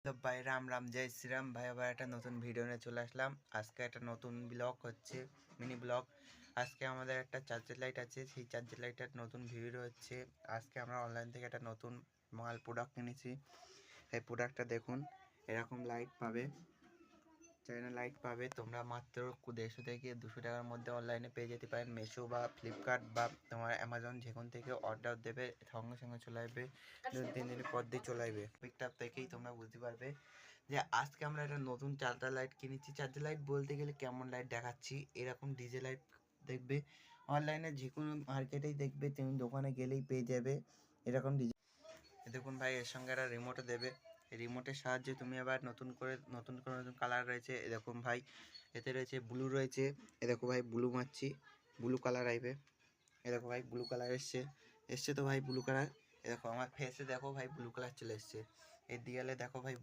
তো ভাই রাম রাম জয় শ্রীরাম ভাই, আবার একটা নতুন ভিডিও নিয়ে চলে আসলাম। আজকে একটা নতুন ব্লগ হচ্ছে, মিনি ব্লগ। আজকে আমাদের একটা চার্জার লাইট আছে, সেই চার্জার লাইটের নতুন ভিডিও হচ্ছে। আজকে আমরা অনলাইন থেকে একটা নতুন মাল প্রোডাক্ট কিনেছি। এই প্রোডাক্টটা দেখুন, এরকম লাইট পাবে, চাইনা লাইট পাবে তোমরা মাত্র 150 থেকে 200 টাকার মধ্যে অনলাইনে পেয়ে যেতে পারেন। মেশো বা ফ্লিপকার্ট বা তোমার অ্যামাজন যেখান থেকে অর্ডার দেবে সঙ্গে সঙ্গে চলে আসবে, 2-3 দিনের পর দিয়ে চলে আসবে। পিকটা দেখেই তোমরা বুঝতে পারবে যে আজকে আমরা একটা নতুন চার্জার লাইট কিনেছি। চার্জার লাইট বলতে গেলে কেমন লাইট দেখাচ্ছি, এরকম ডিজে লাইট দেখবে অনলাইনে যে কোনো মার্কেটেই দেখবে, তুমি দোকানে গেলেই পেয়ে যাবে এরকম ডিজে। দেখুন ভাই, এর সঙ্গে একটা রিমোটও দেবে। রিমোটের সাহায্যে তুমি আবার নতুন কালার রয়েছে। এরকম ভাই, এতে রয়েছে ব্লু রয়েছে। এ দেখো ভাই, ব্লু মারছি, ব্লু কালার আইবে। এ দেখো ভাই, ব্লু কালার এসছে তো ভাই ব্লু কালার। এ দেখো আমার ফেসে দেখো ভাই, ব্লু কালার চলে এসছে। এই দিয়ালে দেখো ভাই।